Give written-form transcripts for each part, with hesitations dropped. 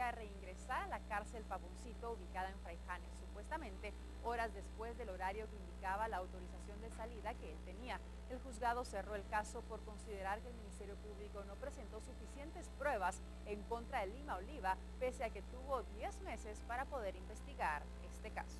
podría reingresar a la cárcel Pavoncito ubicada en Fraijanes, supuestamente horas después del horario que indicaba la autorización de salida que él tenía. El juzgado cerró el caso por considerar que el Ministerio Público no presentó suficientes pruebas en contra de Lima Oliva, pese a que tuvo 10 meses para poder investigar este caso.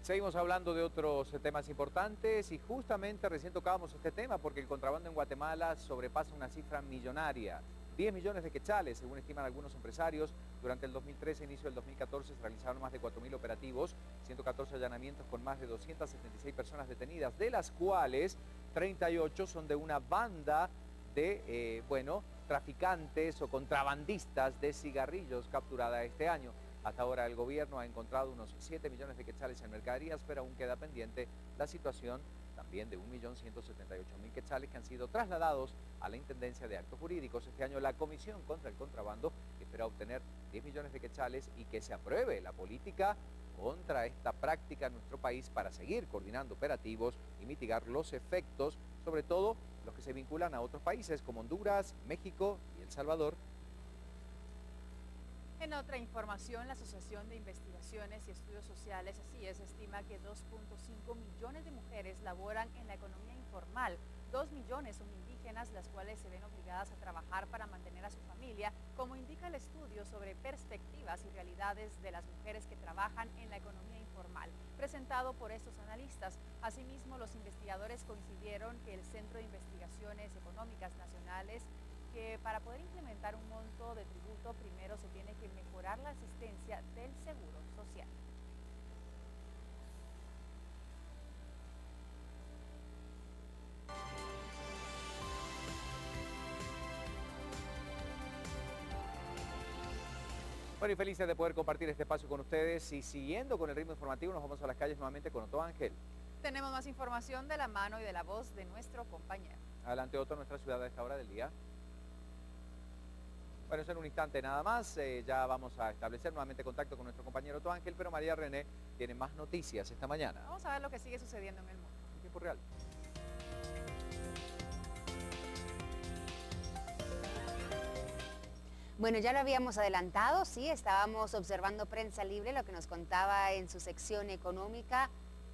Seguimos hablando de otros temas importantes y justamente recién tocábamos este tema porque el contrabando en Guatemala sobrepasa una cifra millonaria. 10 millones de quetzales, según estiman algunos empresarios. Durante el 2013 e inicio del 2014 se realizaron más de 4.000 operativos, 114 allanamientos con más de 276 personas detenidas, de las cuales 38 son de una banda de, traficantes o contrabandistas de cigarrillos capturada este año. Hasta ahora el gobierno ha encontrado unos 7 millones de quetzales en mercaderías, pero aún queda pendiente la situación también de 1.178.000 quetzales que han sido trasladados a la Intendencia de Actos Jurídicos. Este año la Comisión contra el Contrabando espera obtener 10 millones de quetzales y que se apruebe la política contra esta práctica en nuestro país para seguir coordinando operativos y mitigar los efectos, sobre todo los que se vinculan a otros países como Honduras, México y El Salvador. En otra información, la Asociación de Investigaciones y Estudios Sociales, ASIES, estima que 2.5 millones de mujeres laboran en la economía informal. 2 millones son indígenas, las cuales se ven obligadas a trabajar para mantener a su familia, como indica el estudio sobre perspectivas y realidades de las mujeres que trabajan en la economía informal, presentado por estos analistas. Asimismo, los investigadores coincidieron que el Centro de Investigaciones Económicas Nacionales que para poder implementar un monto de tributo primero se tiene que mejorar la asistencia del seguro social. Bueno, y felices de poder compartir este espacio con ustedes y siguiendo con el ritmo informativo nos vamos a las calles nuevamente con Otto Ángel. Tenemos más información de la mano y de la voz de nuestro compañero. Adelante Otto, nuestra ciudad a esta hora del día. Bueno, eso en un instante nada más, ya vamos a establecer nuevamente contacto con nuestro compañero Otto Ángel, pero María René tiene más noticias esta mañana. Vamos a ver lo que sigue sucediendo en el mundo. En tiempo real. Bueno, ya lo habíamos adelantado, sí, estábamos observando Prensa Libre, lo que nos contaba en su sección económica.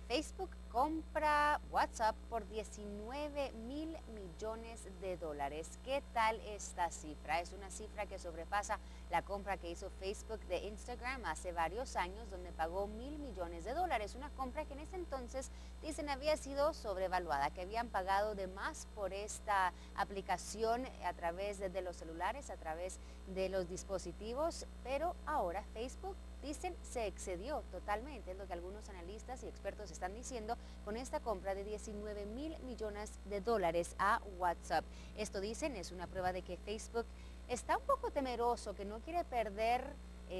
Facebook compra WhatsApp por 19 mil millones de dólares. ¿Qué tal esta cifra? Es una cifra que sobrepasa la compra que hizo Facebook de Instagram hace varios años, donde pagó 1.000 millones de dólares. Una compra que en ese entonces dicen había sido sobrevaluada, que habían pagado de más por esta aplicación a través de los celulares, a través de los dispositivos, pero ahora Facebook dicen se excedió totalmente, es lo que algunos analistas y expertos están diciendo con esta compra de 19 mil millones de dólares a WhatsApp. Esto dicen es una prueba de que Facebook está un poco temeroso, que no quiere perder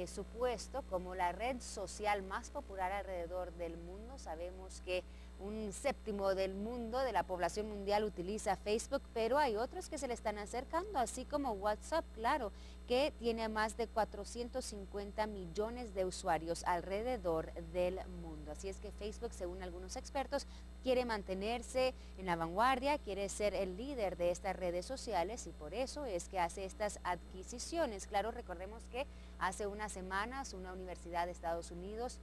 su puesto como la red social más popular alrededor del mundo. Sabemos que un séptimo del mundo, de la población mundial, utiliza Facebook, pero hay otros que se le están acercando, así como WhatsApp, claro, que tiene más de 450 millones de usuarios alrededor del mundo. Así es que Facebook, según algunos expertos, quiere mantenerse en la vanguardia, quiere ser el líder de estas redes sociales y por eso es que hace estas adquisiciones. Claro, recordemos que hace unas semanas una universidad de Estados Unidos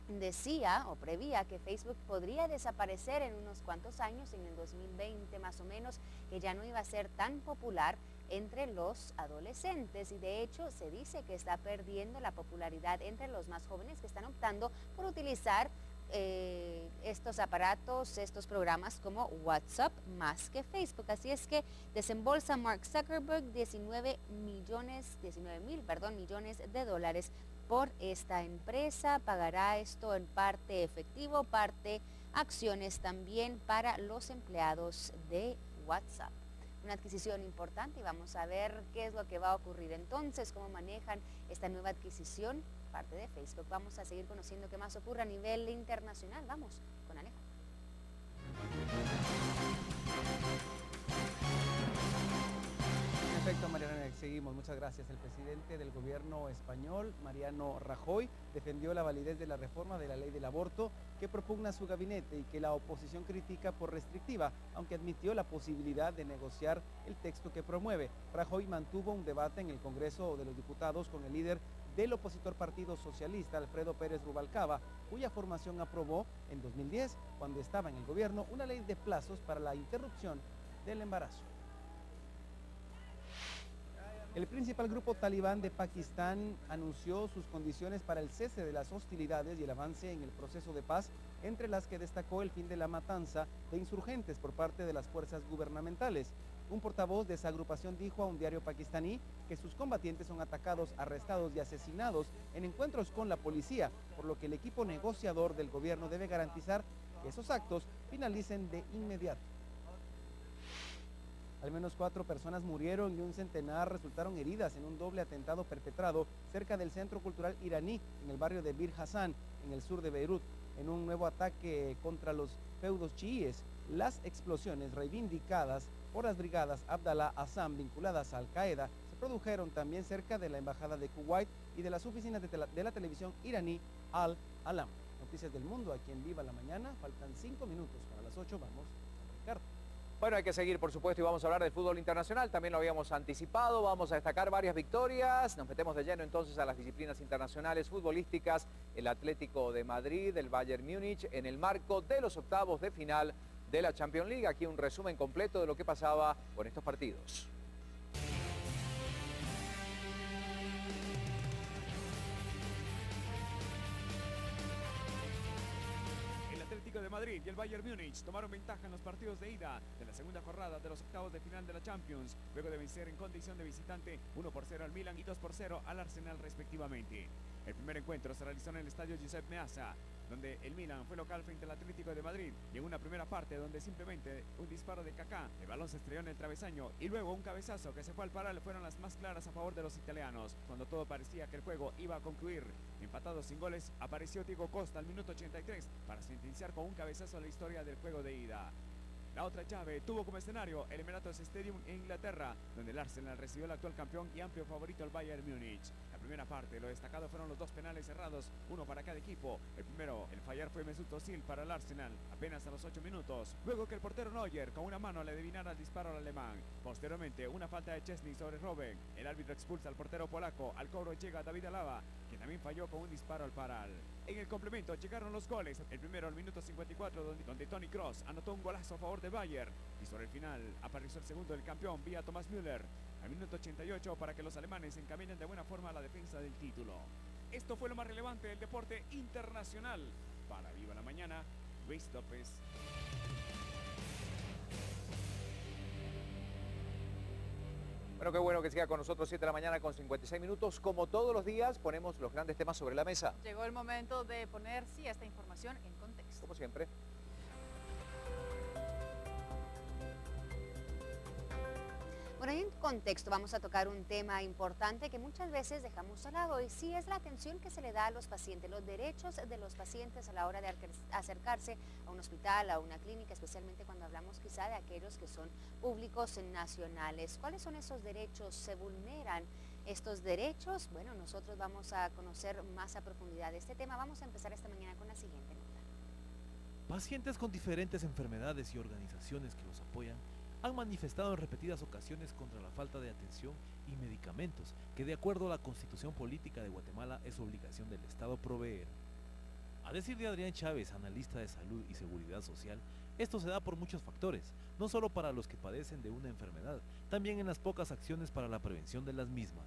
decía o prevía que Facebook podría desaparecer en unos cuantos años, en el 2020 más o menos, que ya no iba a ser tan popular entre los adolescentes y de hecho se dice que está perdiendo la popularidad entre los más jóvenes que están optando por utilizar estos aparatos, estos programas como WhatsApp más que Facebook. Así es que desembolsa Mark Zuckerberg 19 mil millones de dólares por esta empresa. Pagará esto en parte efectivo, parte acciones también para los empleados de WhatsApp. Una adquisición importante y vamos a ver qué es lo que va a ocurrir entonces, cómo manejan esta nueva adquisición parte de Facebook. Vamos a seguir conociendo qué más ocurre a nivel internacional. Vamos con Alejo. En efecto, Mariana, seguimos, muchas gracias. El presidente del gobierno español, Mariano Rajoy, defendió la validez de la reforma de la ley del aborto que propugna su gabinete y que la oposición critica por restrictiva, aunque admitió la posibilidad de negociar el texto que promueve. Rajoy mantuvo un debate en el Congreso de los Diputados con el líder del opositor Partido Socialista, Alfredo Pérez Rubalcaba, cuya formación aprobó en 2010, cuando estaba en el gobierno, una ley de plazos para la interrupción del embarazo. El principal grupo talibán de Pakistán anunció sus condiciones para el cese de las hostilidades y el avance en el proceso de paz, entre las que destacó el fin de la matanza de insurgentes por parte de las fuerzas gubernamentales. Un portavoz de esa agrupación dijo a un diario pakistaní que sus combatientes son atacados, arrestados y asesinados en encuentros con la policía, por lo que el equipo negociador del gobierno debe garantizar que esos actos finalicen de inmediato. Al menos 4 personas murieron y un centenar resultaron heridas en un doble atentado perpetrado cerca del Centro Cultural Iraní, en el barrio de Bir Hassan, en el sur de Beirut. En un nuevo ataque contra los feudos chiíes, las explosiones reivindicadas por las brigadas Abdallah Assam vinculadas a Al-Qaeda se produjeron también cerca de la embajada de Kuwait y de las oficinas de la televisión iraní Al-Alam. Noticias del mundo aquí en Viva la Mañana. Faltan 5 minutos para las 8. Vamos a Ricardo. Bueno, hay que seguir, por supuesto, y vamos a hablar del fútbol internacional. También lo habíamos anticipado. Vamos a destacar varias victorias. Nos metemos de lleno entonces a las disciplinas internacionales futbolísticas. El Atlético de Madrid, el Bayern Múnich, en el marco de los octavos de final de la Champions League. Aquí un resumen completo de lo que pasaba con estos partidos. De Madrid y el Bayern Múnich tomaron ventaja en los partidos de ida de la segunda jornada de los octavos de final de la Champions, luego de vencer en condición de visitante 1-0 al Milan y 2-0 al Arsenal respectivamente. El primer encuentro se realizó en el estadio Giuseppe Meazza, donde el Milan fue local frente al Atlético de Madrid, y en una primera parte donde simplemente un disparo de Kaká, el balón se estrelló en el travesaño y luego un cabezazo que se fue al paral fueron las más claras a favor de los italianos. Cuando todo parecía que el juego iba a concluir empatados sin goles, apareció Diego Costa al minuto 83 para sentenciar con un cabezazo a la historia del juego de ida. La otra llave tuvo como escenario el Emirates Stadium en Inglaterra, donde el Arsenal recibió al actual campeón y amplio favorito al Bayern Múnich. La primera parte, lo destacado fueron los 2 penales cerrados, uno para cada equipo. El primero, el fallar fue Mesut Özil para el Arsenal, apenas a los 8 minutos. Luego que el portero Neuer con una mano le adivinara el disparo al alemán. Posteriormente, una falta de Chesney sobre Robben. El árbitro expulsa al portero polaco. Al cobro llega David Alaba, quien también falló con un disparo al paral. En el complemento llegaron los goles. El primero al minuto 54, donde Toni Kroos anotó un golazo a favor de Bayern. Y sobre el final apareció el segundo del campeón vía Thomas Müller al minuto 88 para que los alemanes encaminen de buena forma a la defensa del título. Esto fue lo más relevante del deporte internacional. Para Viva la Mañana, Luis López. Bueno, qué bueno que siga con nosotros, 7 de la mañana con 56 minutos. Como todos los días, ponemos los grandes temas sobre la mesa. Llegó el momento de poner, sí, esta información en contexto. Como siempre. Bueno, en contexto vamos a tocar un tema importante que muchas veces dejamos al lado, y sí es la atención que se le da a los pacientes, los derechos de los pacientes a la hora de acercarse a un hospital, a una clínica, especialmente cuando hablamos quizá de aquellos que son públicos nacionales. ¿Cuáles son esos derechos? ¿Se vulneran estos derechos? Bueno, nosotros vamos a conocer más a profundidad este tema. Vamos a empezar esta mañana con la siguiente nota. Pacientes con diferentes enfermedades y organizaciones que los apoyan han manifestado en repetidas ocasiones contra la falta de atención y medicamentos que, de acuerdo a la Constitución Política de Guatemala, es obligación del Estado proveer. A decir de Adrián Chávez, analista de salud y seguridad social, esto se da por muchos factores, no solo para los que padecen de una enfermedad, también en las pocas acciones para la prevención de las mismas.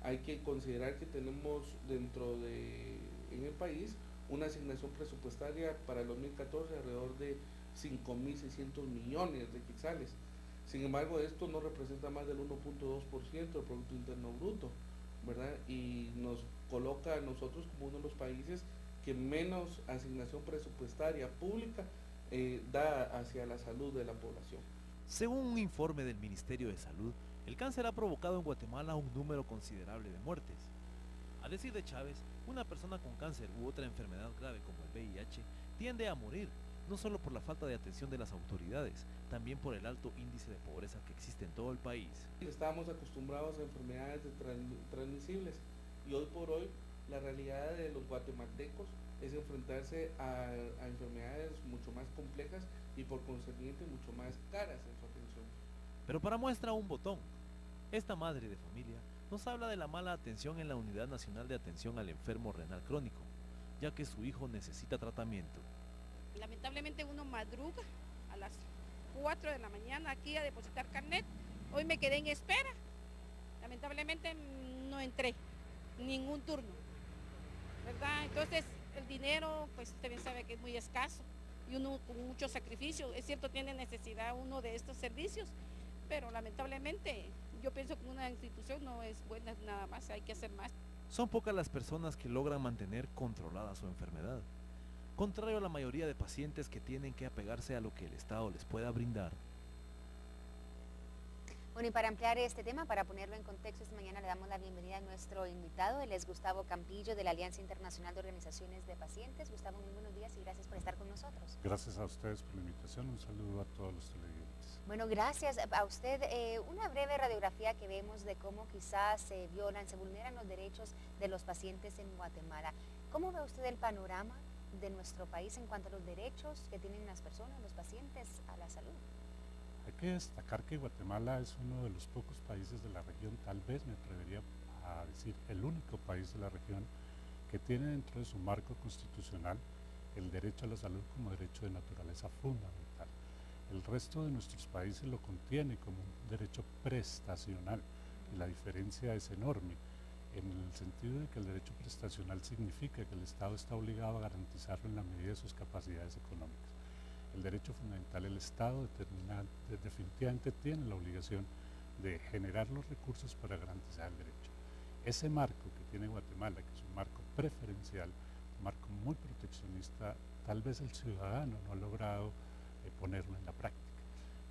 Hay que considerar que tenemos en el país una asignación presupuestaria para el 2014 alrededor de 5.600 millones de quetzales. Sin embargo, esto no representa más del 1.2% del Producto Interno Bruto, ¿verdad? Y nos coloca a nosotros como uno de los países que menos asignación presupuestaria pública da hacia la salud de la población. Según un informe del Ministerio de Salud, el cáncer ha provocado en Guatemala un número considerable de muertes. A decir de Chávez, una persona con cáncer u otra enfermedad grave como el VIH tiende a morir, no solo por la falta de atención de las autoridades, también por el alto índice de pobreza que existe en todo el país. Estábamos acostumbrados a enfermedades transmisibles y hoy por hoy la realidad de los guatemaltecos es enfrentarse a enfermedades mucho más complejas y por consiguiente mucho más caras en su atención. Pero para muestra un botón, esta madre de familia nos habla de la mala atención en la Unidad Nacional de Atención al Enfermo Renal Crónico, ya que su hijo necesita tratamiento. Lamentablemente uno madruga a las 4 de la mañana aquí a depositar carnet. Hoy me quedé en espera. Lamentablemente no entré ningún turno, ¿verdad? Entonces el dinero, pues usted bien sabe que es muy escaso y uno con mucho sacrificio. Es cierto, tiene necesidad uno de estos servicios, pero lamentablemente yo pienso que una institución no es buena nada más, hay que hacer más. Son pocas las personas que logran mantener controlada su enfermedad, contrario a la mayoría de pacientes que tienen que apegarse a lo que el Estado les pueda brindar. Bueno, y para ampliar este tema, para ponerlo en contexto, esta mañana le damos la bienvenida a nuestro invitado. Él es Gustavo Campillo, de la Alianza Internacional de Organizaciones de Pacientes. Gustavo, muy buenos días y gracias por estar con nosotros. Gracias a ustedes por la invitación. Un saludo a todos los televidentes. Bueno, gracias a usted. Una breve radiografía que vemos de cómo quizás se violan, se vulneran los derechos de los pacientes en Guatemala. ¿Cómo ve usted el panorama de nuestro país en cuanto a los derechos que tienen las personas, los pacientes, a la salud? Hay que destacar que Guatemala es uno de los pocos países de la región, tal vez me atrevería a decir el único país de la región, que tiene dentro de su marco constitucional el derecho a la salud como derecho de naturaleza fundamental. El resto de nuestros países lo contiene como un derecho prestacional y la diferencia es enorme, en el sentido de que el derecho prestacional significa que el Estado está obligado a garantizarlo en la medida de sus capacidades económicas. El derecho fundamental, el Estado definitivamente tiene la obligación de generar los recursos para garantizar el derecho. Ese marco que tiene Guatemala, que es un marco preferencial, un marco muy proteccionista, tal vez el ciudadano no ha logrado ponerlo en la práctica.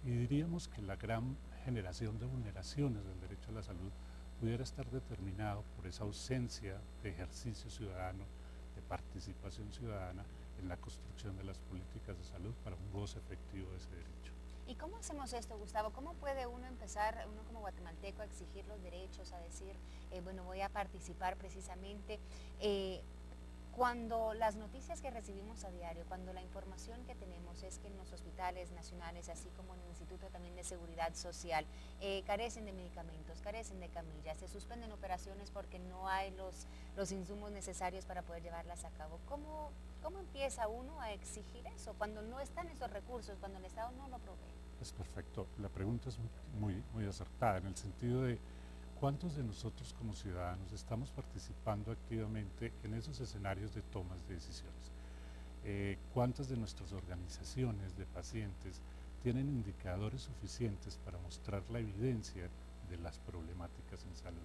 Y diríamos que la gran generación de vulneraciones del derecho a la salud pudiera estar determinado por esa ausencia de ejercicio ciudadano, de participación ciudadana en la construcción de las políticas de salud para un goce efectivo de ese derecho. ¿Y cómo hacemos esto, Gustavo? ¿Cómo puede uno empezar, uno como guatemalteco, a exigir los derechos, a decir, bueno, voy a participar precisamente? Cuando las noticias que recibimos a diario, cuando la información que tenemos es que en los hospitales nacionales, así como en el Instituto también de Seguridad Social, carecen de medicamentos, carecen de camillas, se suspenden operaciones porque no hay los insumos necesarios para poder llevarlas a cabo. ¿Cómo empieza uno a exigir eso cuando no están esos recursos, cuando el Estado no lo provee? Es perfecto. La pregunta es muy acertada en el sentido de ¿cuántos de nosotros como ciudadanos estamos participando activamente en esos escenarios de tomas de decisiones? ¿Cuántas de nuestras organizaciones de pacientes tienen indicadores suficientes para mostrar la evidencia de las problemáticas en salud?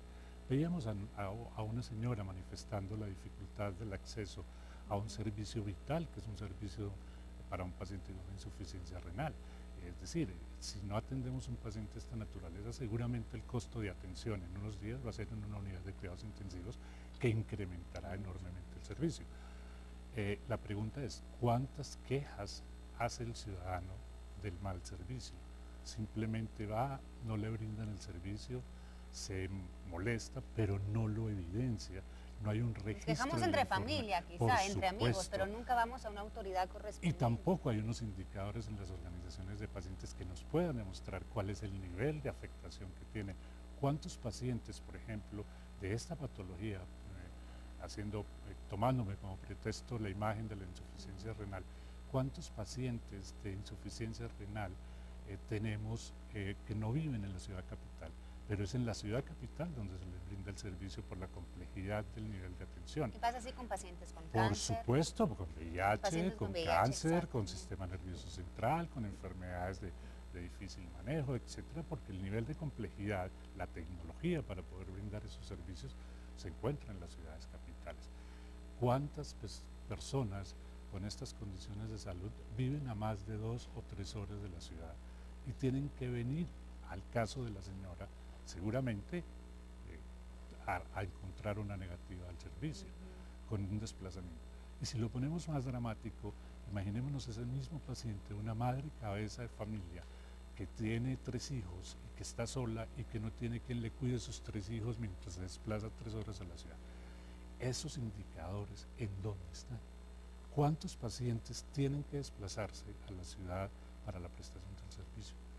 Veíamos a una señora manifestando la dificultad del acceso a un servicio vital, que es un servicio para un paciente con insuficiencia renal. Es decir, si no atendemos un paciente de esta naturaleza, seguramente el costo de atención en unos días va a ser en una unidad de cuidados intensivos que incrementará enormemente el servicio. La pregunta es, ¿cuántas quejas hace el ciudadano del mal servicio? Simplemente va, no le brindan el servicio, se molesta, pero no lo evidencia. No hay un registro. Nos quejamos entre familia, quizá, entre amigos, pero nunca vamos a una autoridad correspondiente. Y tampoco hay unos indicadores en las organizaciones de pacientes que nos puedan demostrar cuál es el nivel de afectación que tienen. ¿Cuántos pacientes, por ejemplo, de esta patología, tomándome como pretexto la imagen de la insuficiencia renal, cuántos pacientes de insuficiencia renal tenemos que no viven en la ciudad capital? Pero es en la ciudad capital donde se les brinda el servicio por la complejidad del nivel de atención. ¿Qué pasa así con pacientes con cáncer? Por supuesto, con VIH, con cáncer, con sistema nervioso central, con enfermedades de difícil manejo, etcétera, porque el nivel de complejidad, la tecnología para poder brindar esos servicios se encuentra en las ciudades capitales. ¿Cuántas personas con estas condiciones de salud viven a más de 2 o 3 horas de la ciudad y tienen que venir, al caso de la señora, seguramente a encontrar una negativa al servicio, con un desplazamiento? Y si lo ponemos más dramático, Imaginémonos ese mismo paciente, una madre cabeza de familia que tiene 3 hijos y que está sola y que no tiene quien le cuide a sus 3 hijos mientras se desplaza 3 horas a la ciudad. Esos indicadores, ¿en dónde están? ¿Cuántos pacientes tienen que desplazarse a la ciudad para la prestación del servicio?